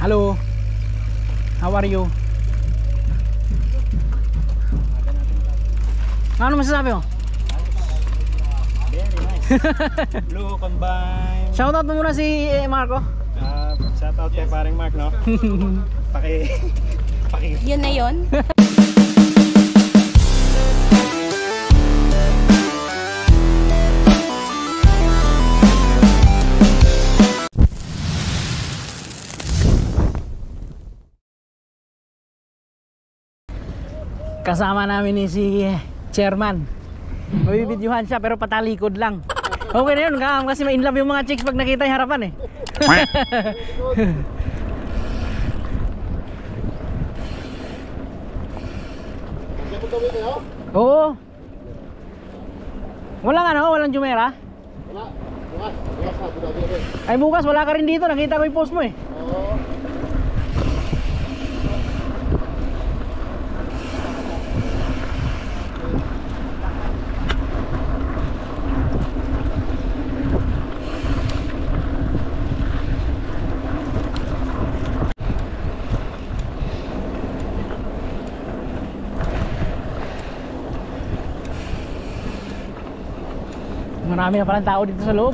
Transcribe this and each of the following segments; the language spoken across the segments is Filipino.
Hello. How are you? Ano masasabi mo? Very nice. Blue combine. Shoutout mo muna si Marco. Shoutout kay paring Mark, no? Paki. Yun na yun. Kasama namin ni si Chairman. Mabibidyohan siya pero patalikod lang. Okay na yun, kasi ma-inlove yung mga chicks pag nakita yung harapan eh. Oo. Walang Jumeirah? Wala. Bukas na, bukas. Ay bukas wala ka rin dito, nakita ko yung post mo eh. Oo. Marami na palang tao dito sa loob.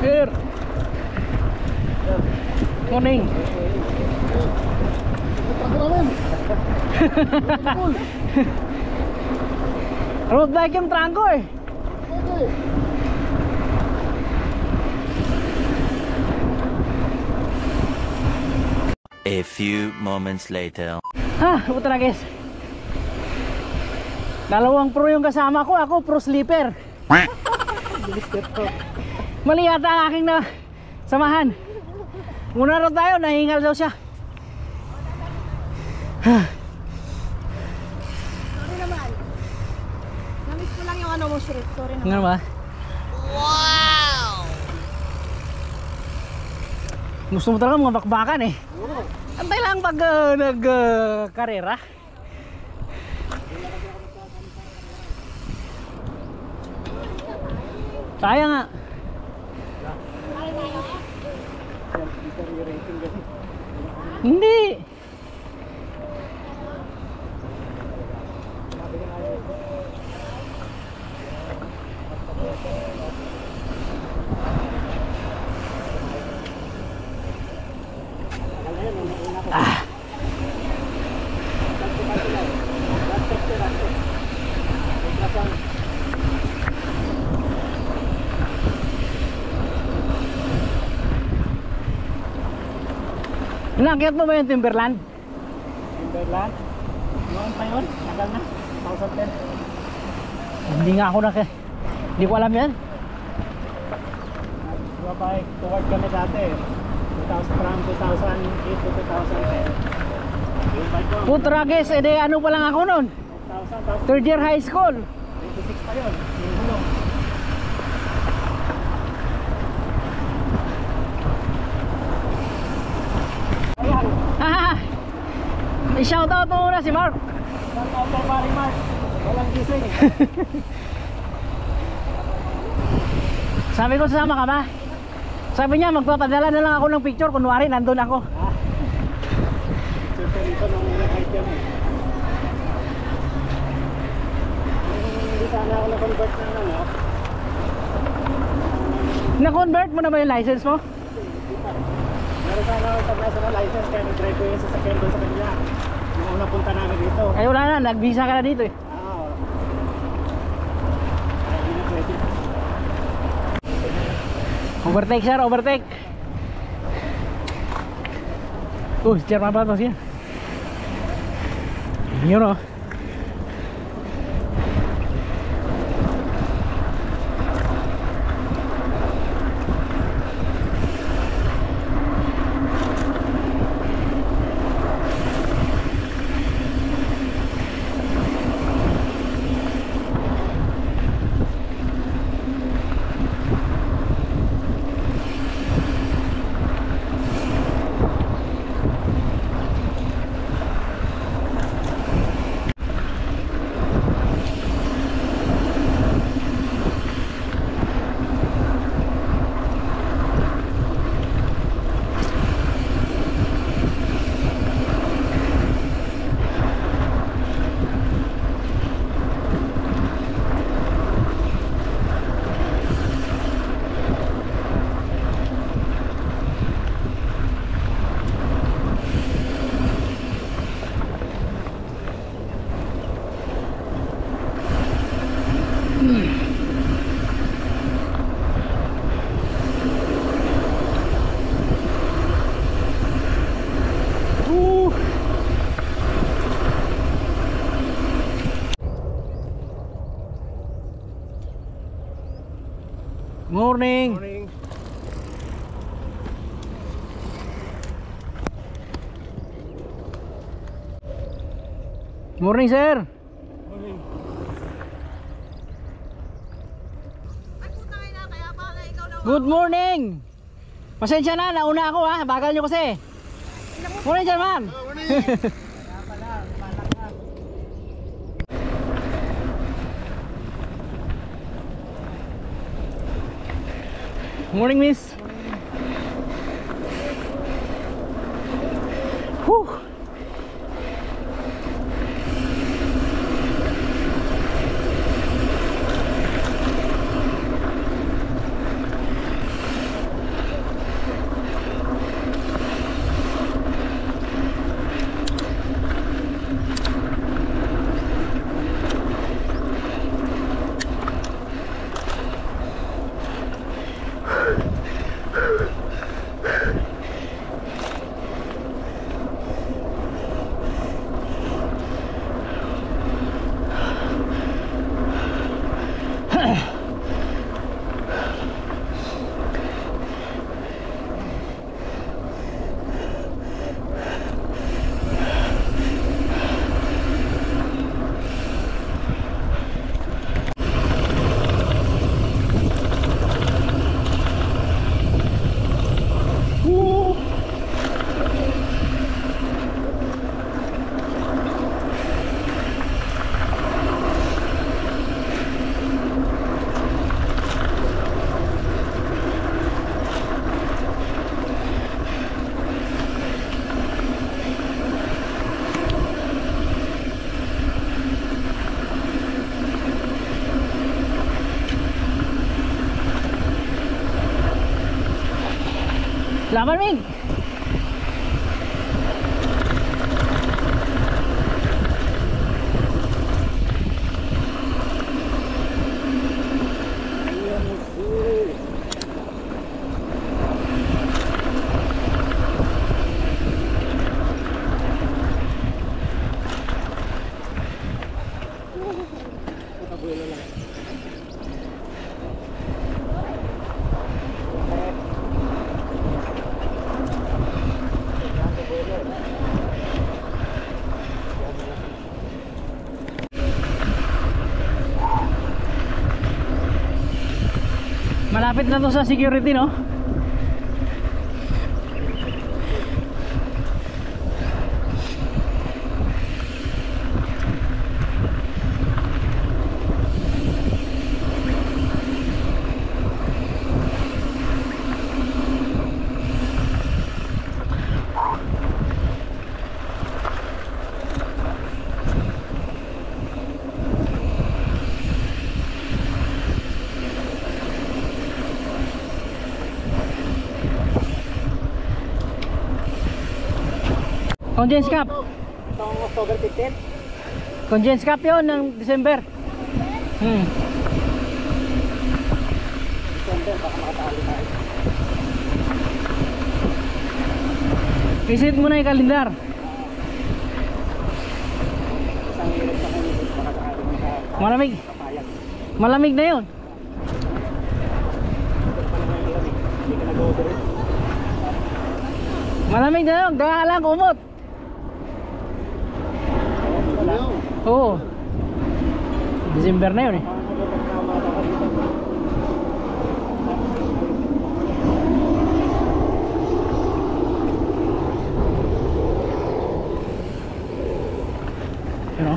Here. Morning. Road bike yung trangko eh. A few moments later. Puta na guys. Dalawang pro yung kasama ko, ako pro sleeper. Mali yata ang aking na samahan. Muna rin tayo, nahingal daw siya. Sorry naman. Namiss ko lang yung ano mo, Shred. Sorry naman. Ano ba? Wow! Gusto mo talaga mga bakbakan eh. Antay lang pag nag-karera. Kaya nga. Hindi. Nakakit mo ba yung Timberland? Timberland? Noon pa yun? Tagal na? 2010? Hindi nga ako hindi ko alam yan. Bike toward kami dati. From 2008 to 2010. Yung bike ko. Putrages, ano pa lang ako noon? 2000, Third year high school. 26 pa yun. Yung hulong. I-shoutout mo muna si Mark. Shoutout kay paring Mark. Walang gising eh. Sabi ko sasama ka ba? Sabi niya magpapadala na lang ako ng picture kunwari nandun ako. Siyempre dito nung nag-hike yan eh. Hindi sana ako na-convert na ano. Na-convert mo na ba yung license mo? Meron sana ako pag nasa na license kaya nag-drive ko yung sasakyan doon sa kanila. Yung unang punta namin dito. Ay wala na, nag-visa ka na dito eh. Oo. Ay, hindi na pwede. Overtake sir, overtake. Si Chairman Platos yan. Yun o. morning. Morning. Morning, sir. Morning. Ay, puta kayo na, kaya pala ikaw na. Good morning. Pasensya na, nauna ako ha. Bagal nyo kasi. Morning, Chairman. Morning, miss. Whew. Laban, Mig. Malapit na to sa security, no? Condense cap. Itong October 15. Condense cap yun ng December. December, baka makatali tayo. Visit mo na yung kalendar. Isang hirap sa kanya, makakaalit na Malamig. kapayag. Malamig na yun. Ito pa naman yung lamig. Hindi ka nag-over it. Malamig na yun. Gaya lang kumot. Wala. Oo. December na yun eh. You know?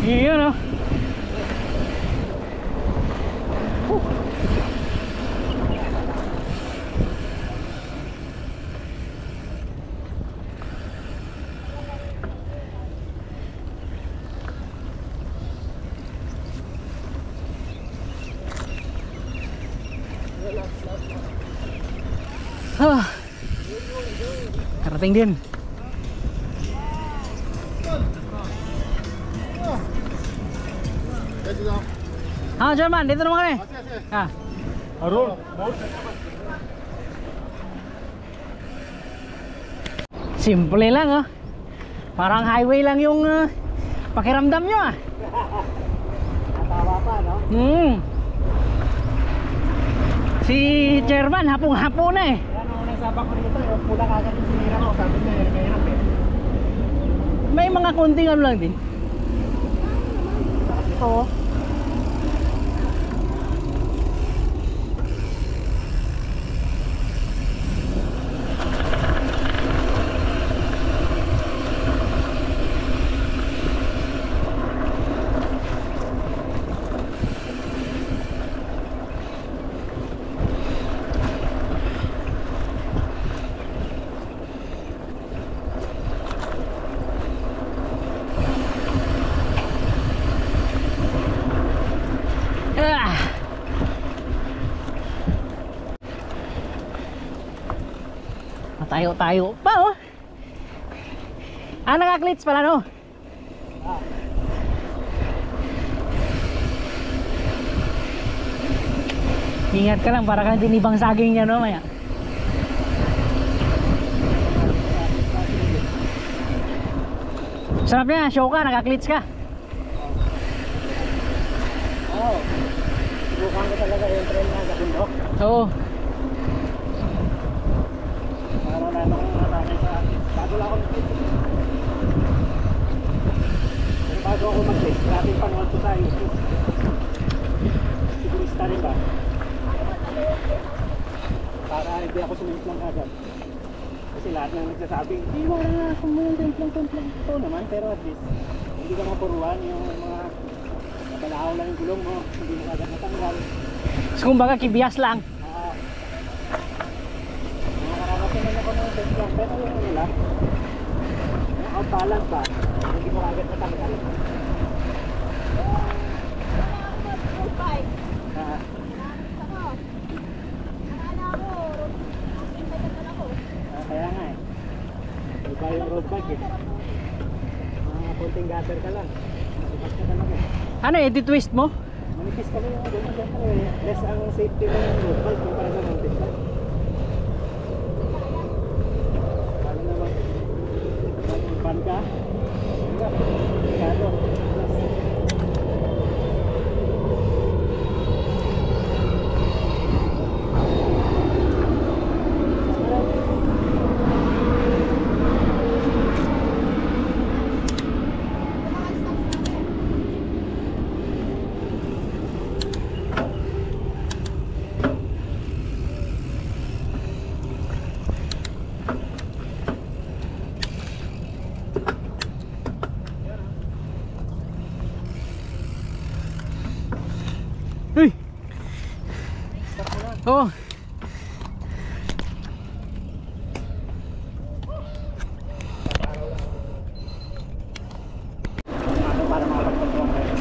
Yun oh. Karating din. German, dito naman kami. Ah. Arun. Simple lang oh. Parang highway lang yung pakiramdam nyo ah. Natawa pa, no? Si Chairman, hapong-hapo na eh. Yan, nung nagsabak ko dito, yung pula kagad yung sinira ko. Sabi niya, mahirap eh. May mga konting ano lang din. Ito, oh. Tayo pa oh. Naka-clits pala no. Ingat ka lang para kang tinibang saging niya no maya. Sarap niya, show ka, naka-clits ka. Oo. Subukan ko talaga yung train na sa bundok. Oo. Para na naman yung natake sa akin. Bago lang ako mag-clip. Pero bago ako mag-clip, maraming panood ko sa YouTube. Sigurista rin ba? Para hindi ako sumimplang agad. Kasi lahat na nagsasabing, hindi mo na kung timplang ito naman. Pero at least, hindi ka mapuruan yung mga nabalahaw lang yung gulong mo. Hindi mo agad natanggal. So kumbaga kibiyas lang. Nakakarating na ako ng timplang. Pero yung ano lang, yung outbalance ba, hindi mo agad natanggal. Kaya nga eh. Iba yung road bike eh. Mga konting gutter ka lang. Matipas ka talaga eh. Ano twist mo? Manipis kami yung ano, siyempre less ang safety mo yung road bike kumpara sa mountain bike. Paano naman? Pan ka? Kado. Uy! Oo. Ano para makapagpatuwang kayo?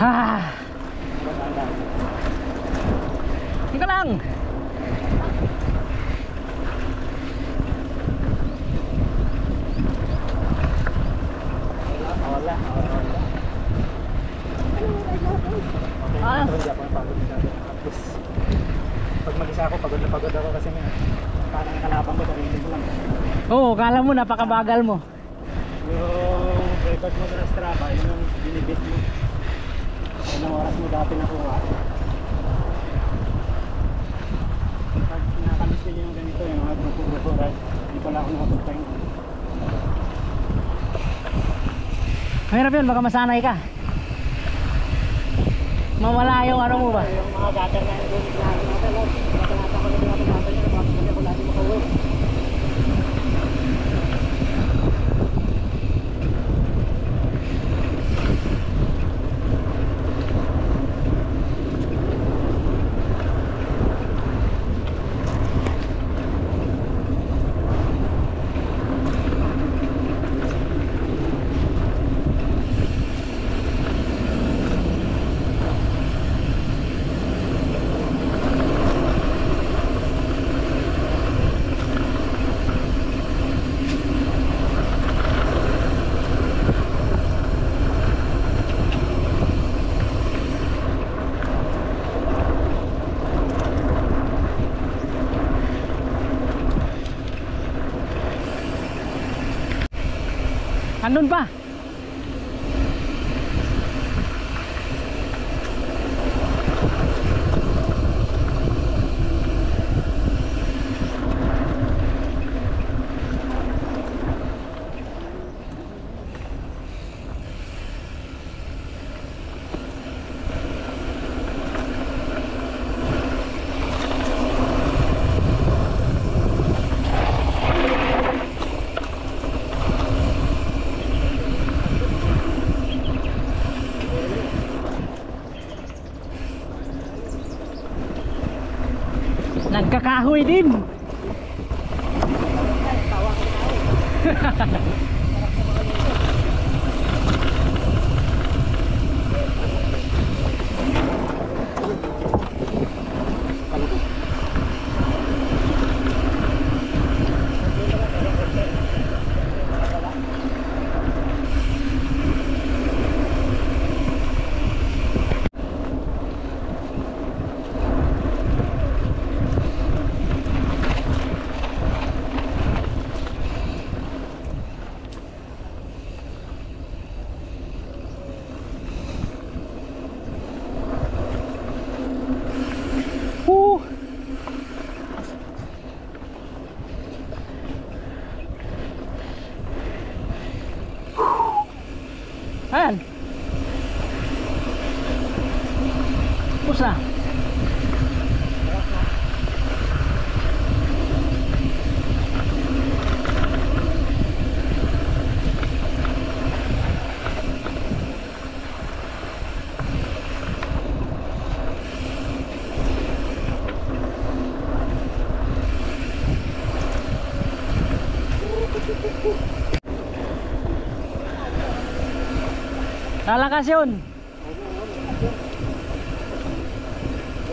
Ha! Maganda. Ika lang! Wala. Ah. Pero hindi ako napagod masyado. Tapos, pag mag-isa ako, pagod na pagod ako kasi parang nakalapang ko, sarili ko lang. Oo, kala mo napakabagal mo. Yung record mo sa Strava, yun yung binibit mo. Ilang oras mo dati nakuha. Pag nakakamiss ko yung ganito, yung mga grupo-grupo ride, hindi pala ako nakapagpahinga. Mahirap yun, baka masanay ka. Mawala yung ano mo ba? Yung mga gutter na yung gamit natin natin, natin ako na natin natin yun, bakit hindi ako lagi makauwi. Andun pa. Nagkakahoy din. Ayan. Tapos na. Lalakas yun.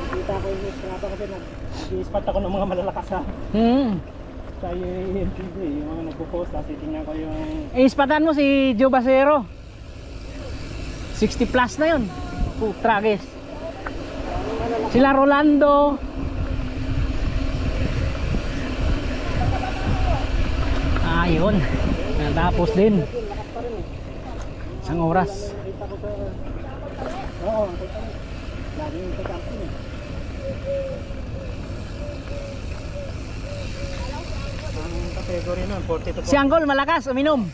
Kita ko yung strata kasi nag-i-spot ako ng mga malalakas sa UAMTV, yung mga nagpo-post, tapos titingnan ko yung... Ispatan mo si Joe Basero. 60 plus na yun. Tragis. Sila Rolando. Ayun. Natapos din. Isang oras. Nakita ko sa... Oo, lagi yung pag-ampin eh. Ang category nun, 40 to 40. Si Uncle malakas, uminom.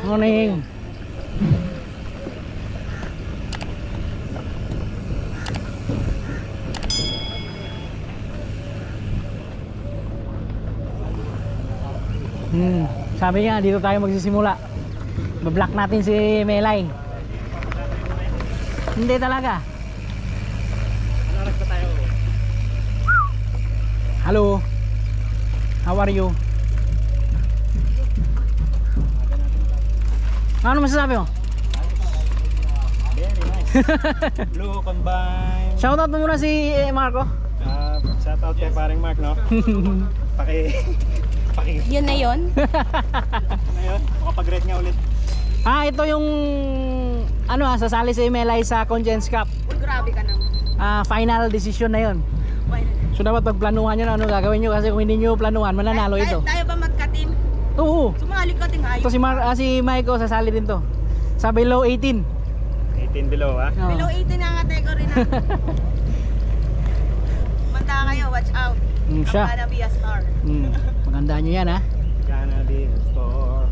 Morning. Sabi niya, dito tayo magsisimula. Bablock natin si Melay. Hindi talaga. Ano oras pa tayo? Hello. How are you? Ano masasabi mo? Very nice. Blue combine. Shoutout mo muna si Marco. Shoutout kay paring Mark, no? Paki... Yun na yun. Ano yun? Makapag-rate nga ulit. Ito yung sasali si Melay sa Congen's Cup. Uy, grabe ka naman. Final decision na yun. So dapat pagplanuhan nyo na ano gagawin nyo, kasi kung hindi nyo planuhan, mananalo ito. Tayo ba magka-team? Oo. Sumali ka ting ayos. Ito si Maiko sasali din to. Sa below 18. 18 below, ha? Oo. Below 18 na ang category na. Manda kayo, watch out. Siya. I'm gonna be a star. Magandaan nyo yan, ha. Gonna be a store.